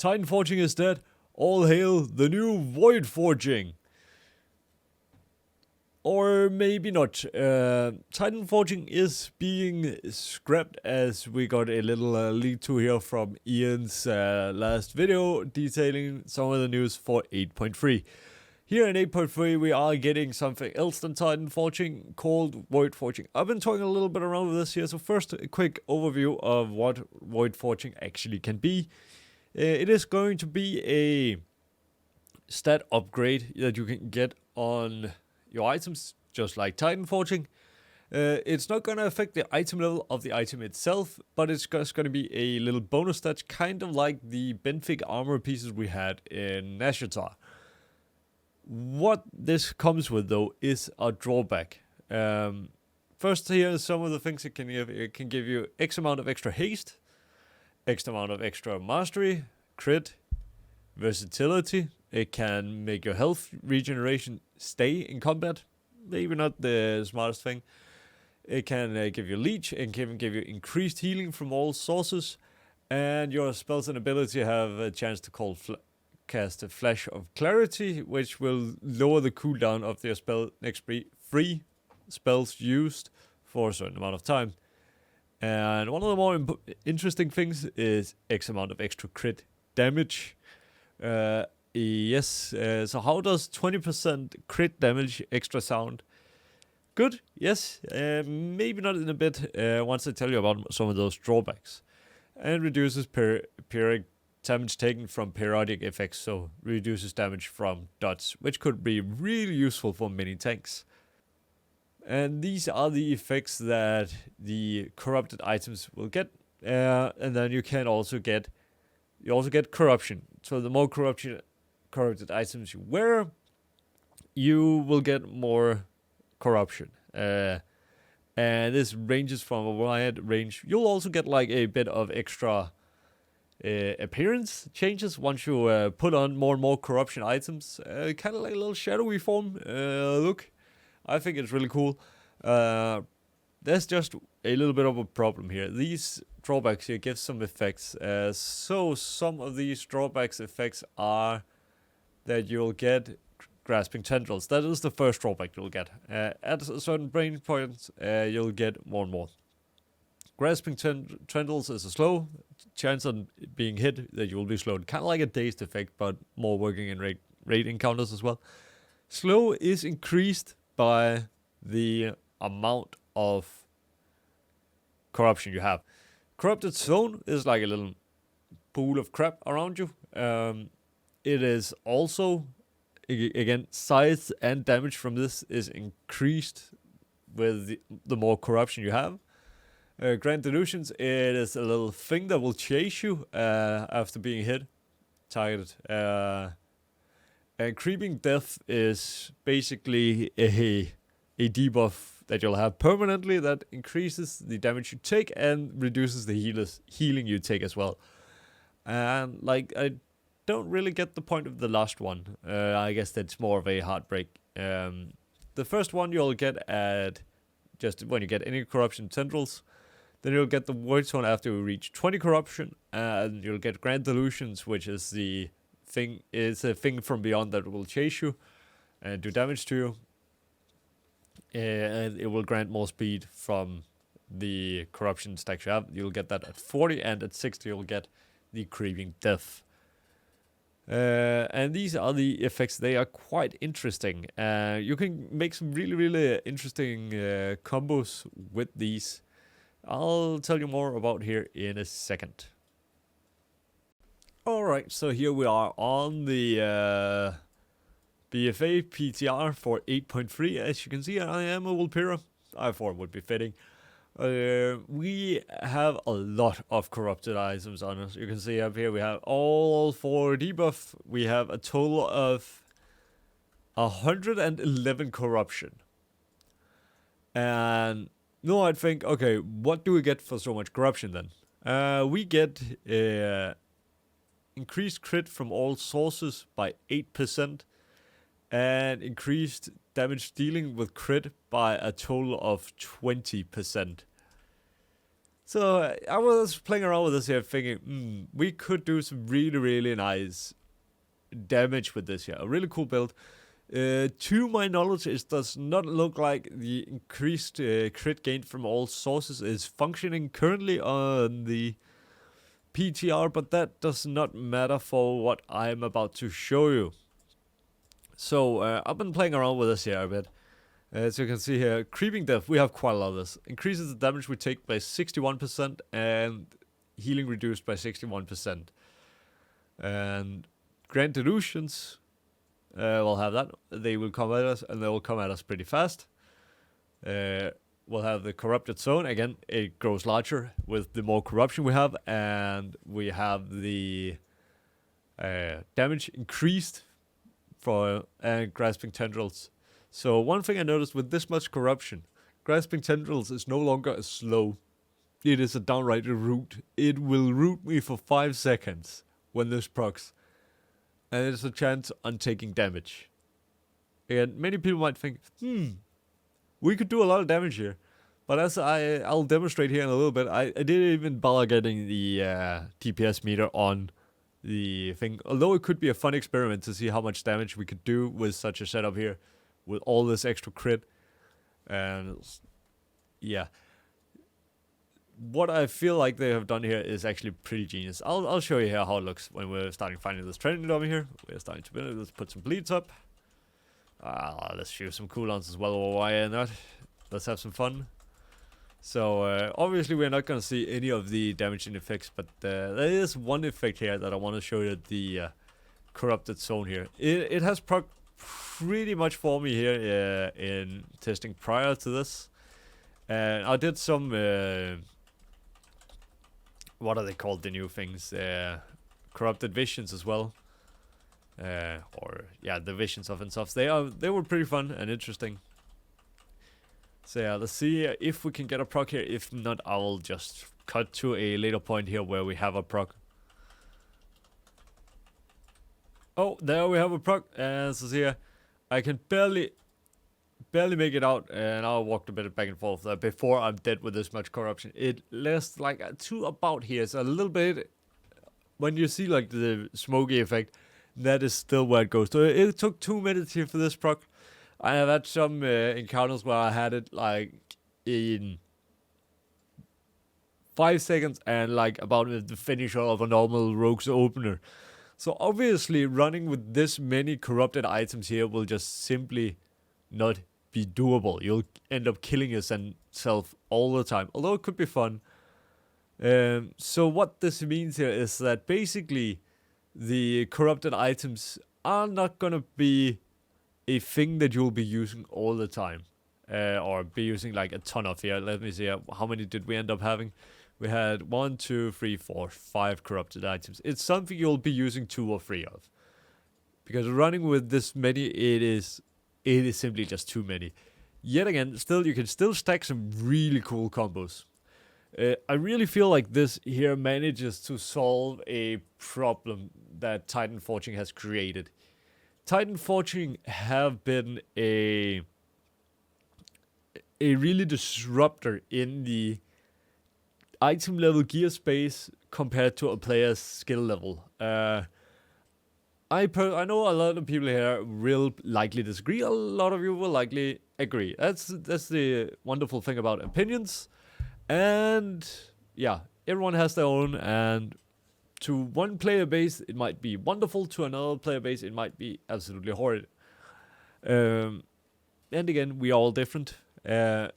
Titanforging is dead. All hail the new void forging. Or maybe not. Titanforging is being scrapped, as we got a little leak to here from Ian's last video detailing some of the news for 8.3. Here in 8.3 we are getting something else than Titanforging called void forging. I've been talking a little bit around with this here, so first a quick overview of what void forging actually can be. It is going to be a stat upgrade that you can get on your items, just like Titanforging. It's not going to affect the item level of the item itself, but it's just going to be a little bonus stat, kind of like the benthic armor pieces we had in Nashatar. What this comes with, though, is a drawback. First, here are some of the things it can give. It can give you X amount of extra haste, X amount of extra mastery, crit, versatility. It can make your health regeneration stay in combat. Maybe not the smartest thing. It can give you leech. It can give you increased healing from all sources. And your spells and ability have a chance to cast a Flash of Clarity, which will lower the cooldown of their spell next free spells used for a certain amount of time. And one of the more interesting things is X amount of extra crit damage. Yes, so how does 20% crit damage extra sound? Good, yes, maybe not in a bit once I tell you about some of those drawbacks. And reduces periodic damage taken from periodic effects, so reduces damage from dots, which could be really useful for many tanks. And these are the effects that the corrupted items will get, and then you also get corruption. So the more corrupted items you wear, you will get more corruption. And this ranges from a wide range. You'll also get like a bit of extra appearance changes once you put on more and more corruption items. Kind of like a little shadowy form look. I think it's really cool. There's just a little bit of a problem here. These drawbacks here give some effects. So some of these drawbacks effects are that you'll get grasping tendrils. That is the first drawback you'll get. At a certain brain point, you'll get more and more. Grasping tendrils is a slow chance on being hit that you will be slowed. Kind of like a dazed effect, but more working in raid encounters as well. Slow is increased by the amount of corruption you have. Corrupted zone is like a little pool of crap around you. It is also, again, size and damage from this is increased with the more corruption you have. Grand Delusions, it is a little thing that will chase you after being hit, targeted. And Creeping Death is basically a debuff that you'll have permanently that increases the damage you take and reduces the healing you take as well. And like, I don't really get the point of the last one. I guess that's more of a heartbreak. The first one you'll get at just when you get any corruption tendrils. Then you'll get the Void Zone after you reach 20 corruption, and you'll get Grand Delusions, which is a thing from beyond that will chase you and do damage to you. And it will grant more speed from the corruption stacks you have. You'll get that at 40, and at 60 you'll get the Creeping Death. And these are the effects. They are quite interesting. You can make some really, really interesting combos with these. I'll tell you more about here in a second. Alright, so here we are on the BFA PTR for 8.3. As you can see, I am a Vulpera. I thought it would be fitting. We have a lot of corrupted items on us. You can see up here we have all 4 debuff. We have a total of 111 corruption. And no, I'd think, okay, what do we get for so much corruption then? We get increased crit from all sources by 8%, and increased damage dealing with crit by a total of 20%. So I was playing around with this here, thinking, we could do some really, really nice damage with this here. A really cool build. To my knowledge, it does not look like the increased crit gain from all sources is functioning currently on the PTR, but that does not matter for what I'm about to show you. So I've been playing around with this here a bit. As you can see here, Creeping Death, we have quite a lot of this. Increases the damage we take by 61% and healing reduced by 61%. And Grand Delusions, we'll have that. They will come at us, and they will come at us pretty fast. We'll have the Corrupted Zone. Again, it grows larger with the more corruption we have. And we have the damage increased for Grasping Tendrils. So one thing I noticed with this much corruption, Grasping Tendrils is no longer as slow. It is a downright root. It will root me for 5 seconds when this procs. And it's a chance on taking damage. And many people might think, we could do a lot of damage here. But as I'll demonstrate here in a little bit, I didn't even bother getting the DPS meter on the thing. Although it could be a fun experiment to see how much damage we could do with such a setup here. With all this extra crit. And yeah. What I feel like they have done here is actually pretty genius. I'll show you here how it looks when we're starting finding this training dummy here. We're starting to build it. Let's put some bleeds up. Let's shoot some cooldowns as well. Why not? Let's have some fun. So obviously we're not going to see any of the damaging effects, but there is one effect here that I want to show you, the Corrupted Zone here. It has proc pretty much for me here in testing prior to this. And I did some, what are they called, the new things? Corrupted Visions as well. The Visions of and stuff. They were pretty fun and interesting. So yeah, let's see if we can get a proc here. If not, I will just cut to a later point here where we have a proc. Oh, there we have a proc. And so here, I can barely make it out, and I walked a bit back and forth before I'm dead with this much corruption. It lasts like to about here, so a little bit. When you see like the smoky effect, that is still where it goes. So it took 2 minutes here for this proc. I have had some encounters where I had it like in 5 seconds and like about the finisher of a normal rogue's opener. So obviously running with this many corrupted items here will just simply not be doable. You'll end up killing yourself all the time, although it could be fun. So what this means here is that basically the corrupted items are not gonna be a thing that you'll be using all the time, or be using like a ton of here. Let me see, how many did we end up having? We had 1, 2, 3, 4, 5 corrupted items. It's something you'll be using 2 or 3 of. Because running with this many, it is simply just too many. Yet again, you can still stack some really cool combos. I really feel like this here manages to solve a problem that titanforging has created. Titanforging have been a really disruptor in the item level gear space compared to a player's skill level. I know a lot of people here will likely disagree. A lot of you will likely agree. That's the wonderful thing about opinions. And yeah, everyone has their own. And to one player base, it might be wonderful. To another player base, it might be absolutely horrid. And again, we are all different.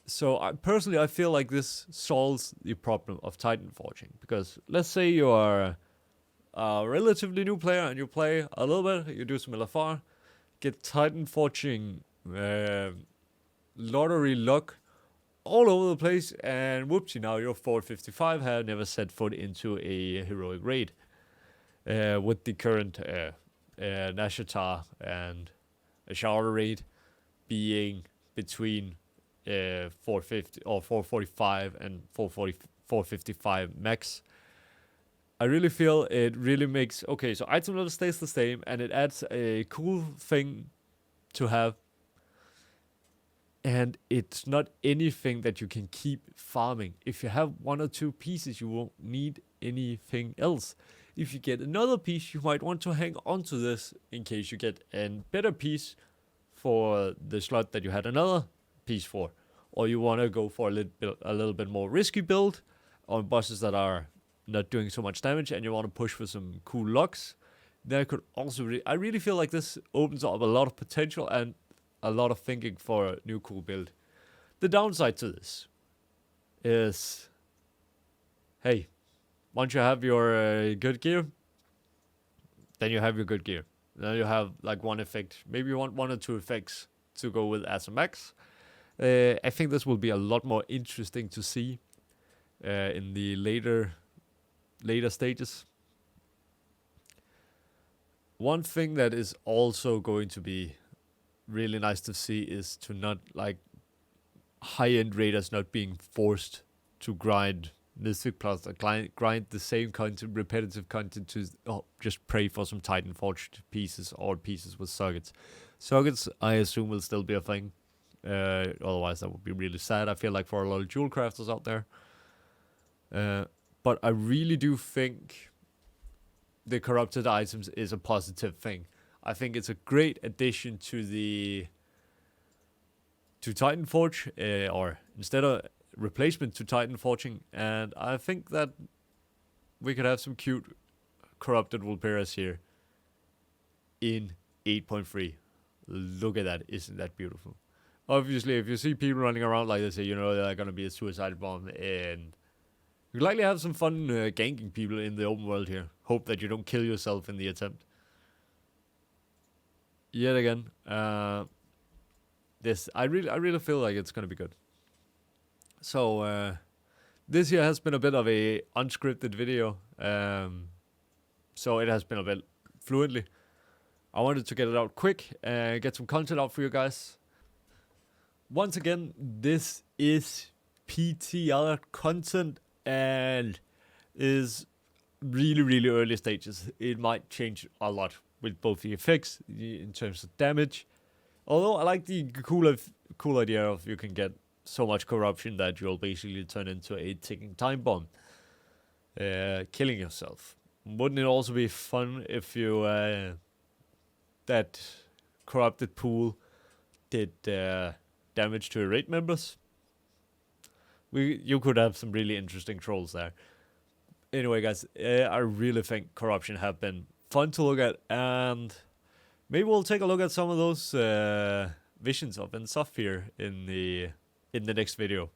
So personally, I feel like this solves the problem of titanforging. Because let's say you are a relatively new player and you play a little bit, you do some LFR, get titanforging lottery luck all over the place, and whoopsie, now you're 455, have never set foot into a heroic raid. With the current Nashatar and a Shard raid being between 450 or 445 and 455 max. I really feel it really makes, okay, so item level stays the same, and it adds a cool thing to have. And it's not anything that you can keep farming. If you have 1 or 2 pieces, you won't need anything else. If you get another piece, you might want to hang on to this in case you get a better piece for the slot that you had another piece for. Or you want to go for a little bit more risky build on bosses that are not doing so much damage and you want to push for some cool locks. Then I could also I really feel like this opens up a lot of potential and a lot of thinking for a new cool build. The downside to this is, hey, once you have your good gear, then you have your good gear. Now you have like one effect. Maybe you want 1 or 2 effects to go with as a max. I think this will be a lot more interesting to see in the later stages. One thing that is also going to be really nice to see is to not like high-end raiders not being forced to grind Mystic Plus, grind the same content, repetitive content to just pray for some Titanforged pieces or pieces with sockets. Sockets, I assume, will still be a thing. Otherwise, that would be really sad, I feel like, for a lot of jewel crafters out there. But I really do think the corrupted items is a positive thing. I think it's a great addition to Titanforge, or instead of replacement to Titanforging, and I think that we could have some cute corrupted Vulperas here in 8.3. Look at that, isn't that beautiful? Obviously, if you see people running around like this, you know they're gonna be a suicide bomb, and you'd likely have some fun ganking people in the open world here. Hope that you don't kill yourself in the attempt. Yet again, this I really feel like it's gonna be good. So this here has been a bit of a unscripted video, so it has been a bit fluently. I wanted to get it out quick and get some content out for you guys. Once again, this is PTR content and is really early stages. It might change a lot with both the effects in terms of damage. Although I like the cool idea of you can get so much corruption that you'll basically turn into a ticking time bomb, killing yourself. Wouldn't it also be fun if you that corrupted pool did damage to your raid members? You could have some really interesting trolls there. Anyway, guys, I really think corruption have been fun to look at, and maybe we'll take a look at some of those visions of Ensophir in the next video.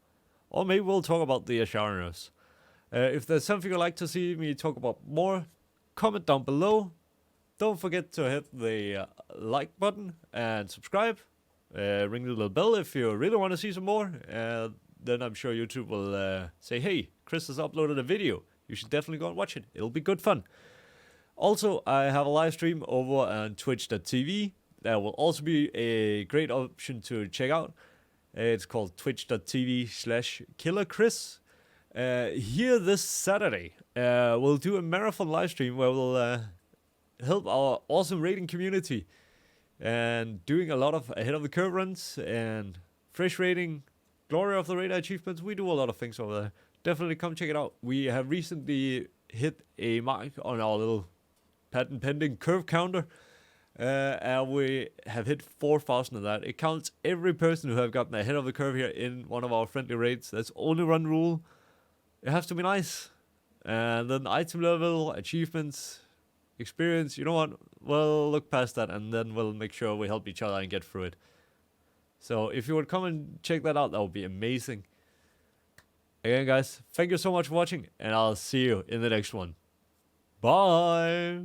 Or maybe we'll talk about the Asharoners. If there's something you'd like to see me talk about more, comment down below. Don't forget to hit the like button and subscribe. Ring the little bell if you really want to see some more. Then I'm sure YouTube will say, hey, Chris has uploaded a video. You should definitely go and watch it. It'll be good fun. Also, I have a live stream over on twitch.tv. That will also be a great option to check out. It's called twitch.tv/KillerChris. Here this Saturday, we'll do a marathon live stream where we'll help our awesome raiding community and doing a lot of ahead of the curve runs and fresh raiding, glory of the radar achievements. We do a lot of things over there. Definitely come check it out. We have recently hit a mark on our little patent pending curve counter. And we have hit 4,000 of that. It counts every person who have gotten ahead of the curve here in one of our friendly raids. That's only one rule. It has to be nice. And then item level, achievements, experience. You know what? We'll look past that and then we'll make sure we help each other and get through it. So if you would come and check that out, that would be amazing. Again, guys, thank you so much for watching, and I'll see you in the next one. Bye!